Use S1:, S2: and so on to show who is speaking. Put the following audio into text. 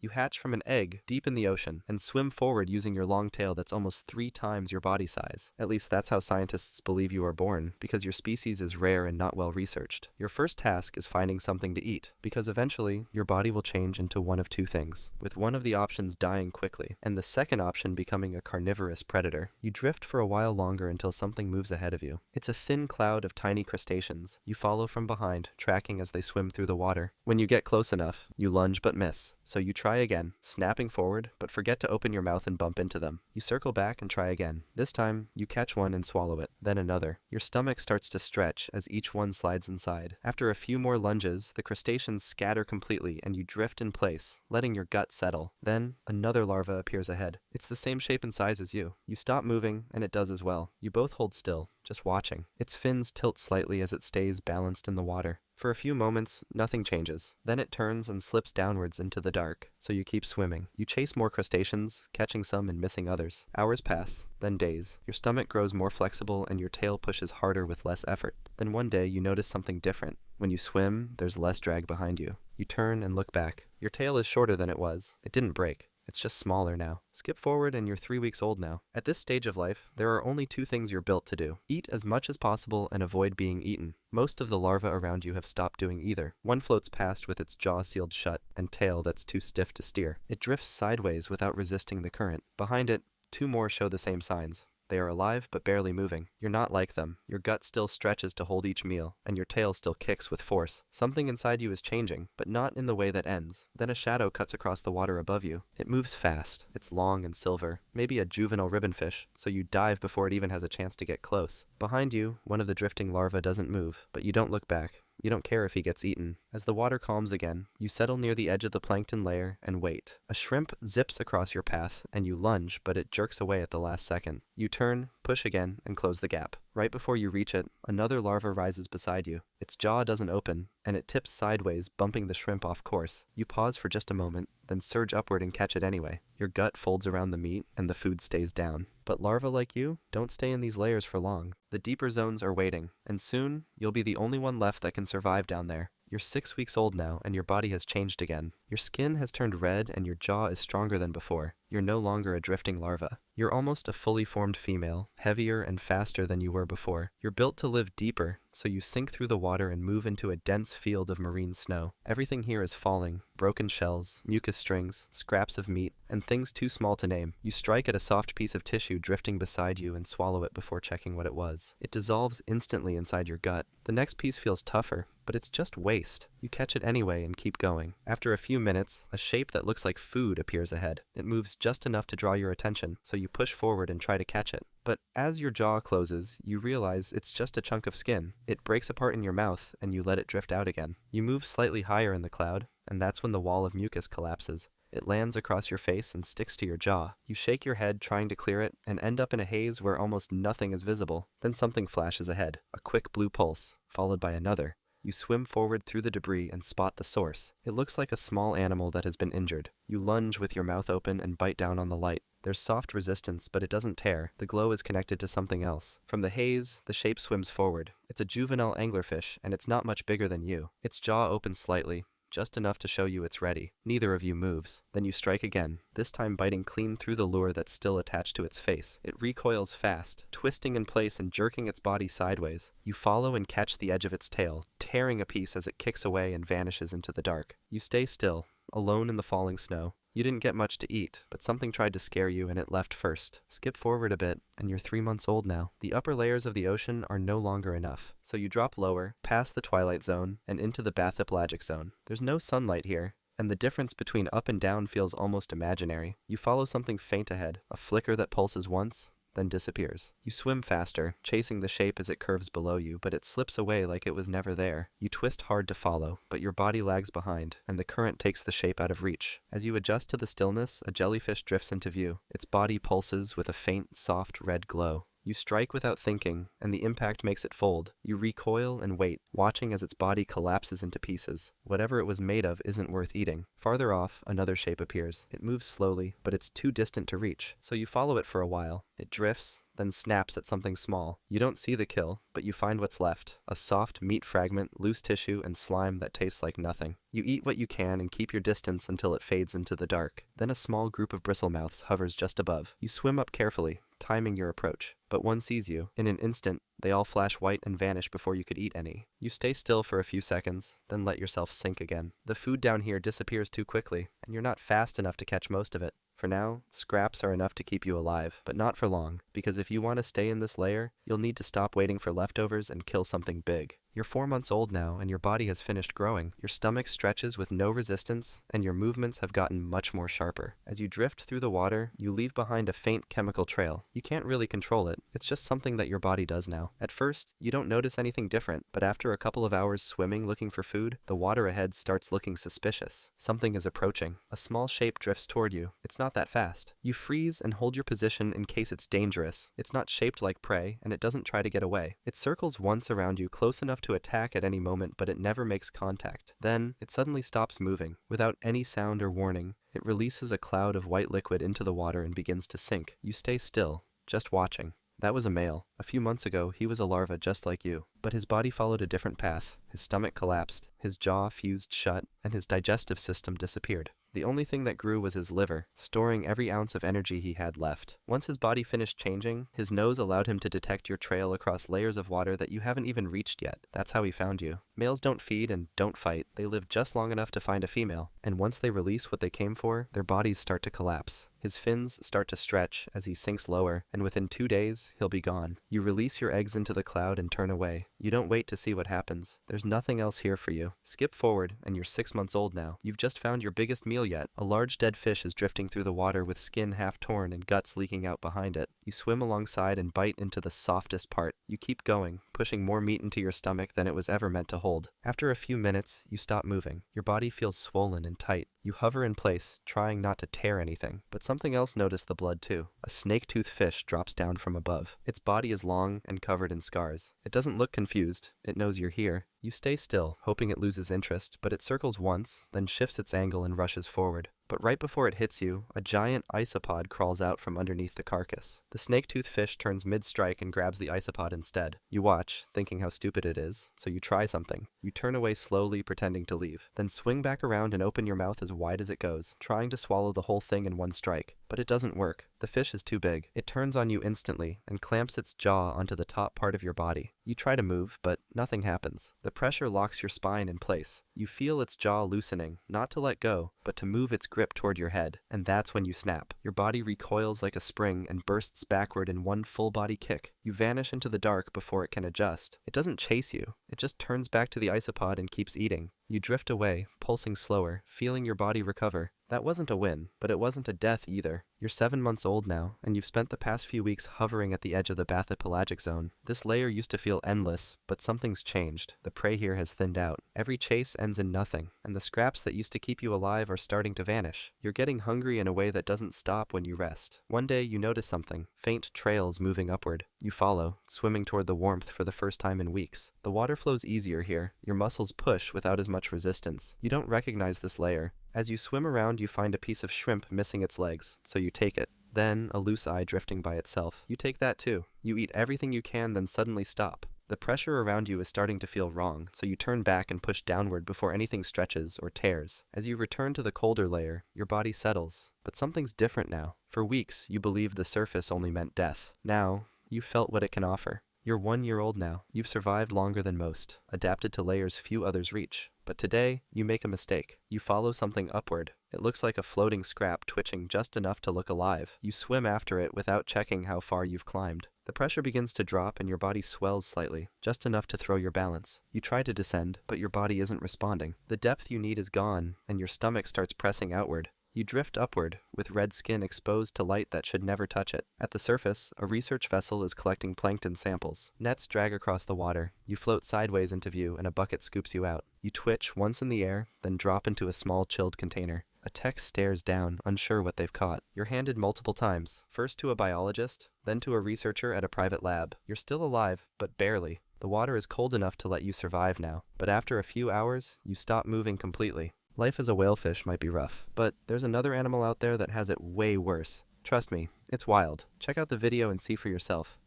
S1: You hatch from an egg deep in the ocean and swim forward using your long tail that's almost 3 times your body size. At least that's how scientists believe you are born, because your species is rare and not well researched. Your first task is finding something to eat, because eventually your body will change into one of two things, with one of the options dying quickly, and the second option becoming a carnivorous predator. You drift for a while longer until something moves ahead of you. It's a thin cloud of tiny crustaceans. You follow from behind, tracking as they swim through the water. When you get close enough, you lunge but miss, so you try again, snapping forward, but forget to open your mouth and bump into them. You circle back and try again. This time, you catch one and swallow it, then another. Your stomach starts to stretch as each one slides inside. After a few more lunges, the crustaceans scatter completely and you drift in place, letting your gut settle. Then, another larva appears ahead. It's the same shape and size as you. You stop moving, and it does as well. You both hold still, just watching. Its fins tilt slightly as it stays balanced in the water. For a few moments, nothing changes. Then it turns and slips downwards into the dark, so you keep swimming. You chase more crustaceans, catching some and missing others. Hours pass, then days. Your stomach grows more flexible and your tail pushes harder with less effort. Then one day you notice something different. When you swim, there's less drag behind you. You turn and look back. Your tail is shorter than it was. It didn't break. It's just smaller now. Skip forward and you're 3 weeks old now. At this stage of life, there are only two things you're built to do. Eat as much as possible and avoid being eaten. Most of the larvae around you have stopped doing either. One floats past with its jaw sealed shut and tail that's too stiff to steer. It drifts sideways without resisting the current. Behind it, 2 more show the same signs. They are alive but barely moving. You're not like them. Your gut still stretches to hold each meal, and your tail still kicks with force. Something inside you is changing, but not in the way that ends. Then a shadow cuts across the water above you. It moves fast. It's long and silver, maybe a juvenile ribbonfish, so you dive before it even has a chance to get close. Behind you, one of the drifting larvae doesn't move, but you don't look back. You don't care if he gets eaten. As the water calms again, you settle near the edge of the plankton layer and wait. A shrimp zips across your path, and you lunge, but it jerks away at the last second. You turn, push again, and close the gap. Right before you reach it, another larva rises beside you. Its jaw doesn't open, and it tips sideways, bumping the shrimp off course. You pause for just a moment, then surge upward and catch it anyway. Your gut folds around the meat, and the food stays down. But larvae like you don't stay in these layers for long. The deeper zones are waiting, and soon, you'll be the only one left that can survive down there. You're 6 weeks old now, and your body has changed again. Your skin has turned red, and your jaw is stronger than before. You're no longer a drifting larva. You're almost a fully formed female, heavier and faster than you were before. You're built to live deeper, so you sink through the water and move into a dense field of marine snow. Everything here is falling: broken shells, mucus strings, scraps of meat, and things too small to name. You strike at a soft piece of tissue drifting beside you and swallow it before checking what it was. It dissolves instantly inside your gut. The next piece feels tougher, but it's just waste. You catch it anyway and keep going. After a few minutes, a shape that looks like food appears ahead. It moves just enough to draw your attention, so you push forward and try to catch it. But as your jaw closes, you realize it's just a chunk of skin. It breaks apart in your mouth, and you let it drift out again. You move slightly higher in the cloud, and that's when the wall of mucus collapses. It lands across your face and sticks to your jaw. You shake your head trying to clear it, and end up in a haze where almost nothing is visible. Then something flashes ahead, a quick blue pulse, followed by another. You swim forward through the debris and spot the source. It looks like a small animal that has been injured. You lunge with your mouth open and bite down on the light. There's soft resistance, but it doesn't tear. The glow is connected to something else. From the haze, the shape swims forward. It's a juvenile anglerfish, and it's not much bigger than you. Its jaw opens slightly, just enough to show you it's ready. Neither of you moves. Then you strike again, this time biting clean through the lure that's still attached to its face. It recoils fast, twisting in place and jerking its body sideways. You follow and catch the edge of its tail, tearing a piece as it kicks away and vanishes into the dark. You stay still, alone in the falling snow. You didn't get much to eat, but something tried to scare you and it left first. Skip forward a bit, and you're 3 months old now. The upper layers of the ocean are no longer enough, so you drop lower, past the twilight zone, and into the bathypelagic zone. There's no sunlight here, and the difference between up and down feels almost imaginary. You follow something faint ahead, a flicker that pulses once, then disappears. You swim faster, chasing the shape as it curves below you, but it slips away like it was never there. You twist hard to follow, but your body lags behind, and the current takes the shape out of reach. As you adjust to the stillness, a jellyfish drifts into view. Its body pulses with a faint, soft red glow. You strike without thinking, and the impact makes it fold. You recoil and wait, watching as its body collapses into pieces. Whatever it was made of isn't worth eating. Farther off, another shape appears. It moves slowly, but it's too distant to reach, so you follow it for a while. It drifts, then snaps at something small. You don't see the kill, but you find what's left. A soft meat fragment, loose tissue, and slime that tastes like nothing. You eat what you can and keep your distance until it fades into the dark. Then a small group of bristlemouths hovers just above. You swim up carefully, timing your approach. But one sees you. In an instant, they all flash white and vanish before you could eat any. You stay still for a few seconds, then let yourself sink again. The food down here disappears too quickly, and you're not fast enough to catch most of it. For now, scraps are enough to keep you alive, but not for long, because if you want to stay in this layer, you'll need to stop waiting for leftovers and kill something big. You're 4 months old now, and your body has finished growing. Your stomach stretches with no resistance, and your movements have gotten much more sharper. As you drift through the water, you leave behind a faint chemical trail. You can't really control it. It's just something that your body does now. At first, you don't notice anything different, but after a couple of hours swimming looking for food, the water ahead starts looking suspicious. Something is approaching. A small shape drifts toward you. It's not that fast. You freeze and hold your position in case it's dangerous. It's not shaped like prey, and it doesn't try to get away. It circles once around you, close enough to attack at any moment, but it never makes contact. Then, it suddenly stops moving. Without any sound or warning, it releases a cloud of white liquid into the water and begins to sink. You stay still, just watching. That was a male. A few months ago, he was a larva just like you. But his body followed a different path. His stomach collapsed, his jaw fused shut, and his digestive system disappeared. The only thing that grew was his liver, storing every ounce of energy he had left. Once his body finished changing, his nose allowed him to detect your trail across layers of water that you haven't even reached yet. That's how he found you. Males don't feed and don't fight. They live just long enough to find a female. And once they release what they came for, their bodies start to collapse. His fins start to stretch as he sinks lower, and within 2 days, he'll be gone. You release your eggs into the cloud and turn away. You don't wait to see what happens. There's nothing else here for you. Skip forward, and you're 6 months old now. You've just found your biggest meal yet. A large dead fish is drifting through the water with skin half torn and guts leaking out behind it. You swim alongside and bite into the softest part. You keep going, pushing more meat into your stomach than it was ever meant to hold. After a few minutes, you stop moving. Your body feels swollen and tight. You hover in place, trying not to tear anything. But something else noticed the blood too. A snake-toothed fish drops down from above. Its body is long and covered in scars. It doesn't look confused. It knows you're here. You stay still, hoping it loses interest, but it circles once, then shifts its angle and rushes forward. But right before it hits you, a giant isopod crawls out from underneath the carcass. The snake-toothed fish turns mid-strike and grabs the isopod instead. You watch, thinking how stupid it is, so you try something. You turn away slowly, pretending to leave. Then swing back around and open your mouth as wide as it goes, trying to swallow the whole thing in one strike. But it doesn't work. The fish is too big. It turns on you instantly and clamps its jaw onto the top part of your body. You try to move, but nothing happens. The pressure locks your spine in place. You feel its jaw loosening, not to let go, but to move its grip toward your head. And that's when you snap. Your body recoils like a spring and bursts backward in one full-body kick. You vanish into the dark before it can adjust. It doesn't chase you. It just turns back to the isopod and keeps eating. You drift away, pulsing slower, feeling your body recover. That wasn't a win, but it wasn't a death either. You're 7 months old now, and you've spent the past few weeks hovering at the edge of the bathypelagic zone. This layer used to feel endless, but something's changed. The prey here has thinned out. Every chase ends in nothing, and the scraps that used to keep you alive are starting to vanish. You're getting hungry in a way that doesn't stop when you rest. One day you notice something, faint trails moving upward. You follow, swimming toward the warmth for the first time in weeks. The water flows easier here. Your muscles push without as much resistance. You don't recognize this layer. As you swim around, you find a piece of shrimp missing its legs, so you take it. Then, a loose eye drifting by itself. You take that too. You eat everything you can, then suddenly stop. The pressure around you is starting to feel wrong, so you turn back and push downward before anything stretches or tears. As you return to the colder layer, your body settles. But something's different now. For weeks, you believed the surface only meant death. Now, you felt what it can offer. You're 1 year old now. You've survived longer than most, adapted to layers few others reach. But today, you make a mistake. You follow something upward. It looks like a floating scrap twitching just enough to look alive. You swim after it without checking how far you've climbed. The pressure begins to drop and your body swells slightly, just enough to throw your balance. You try to descend, but your body isn't responding. The depth you need is gone, and your stomach starts pressing outward. You drift upward, with red skin exposed to light that should never touch it. At the surface, a research vessel is collecting plankton samples. Nets drag across the water. You float sideways into view, and a bucket scoops you out. You twitch once in the air, then drop into a small chilled container. A tech stares down, unsure what they've caught. You're handed multiple times, first to a biologist, then to a researcher at a private lab. You're still alive, but barely. The water is cold enough to let you survive now, but after a few hours, you stop moving completely. Life as a whalefish might be rough, but there's another animal out there that has it way worse. Trust me, It's wild. Check out the video and see for yourself.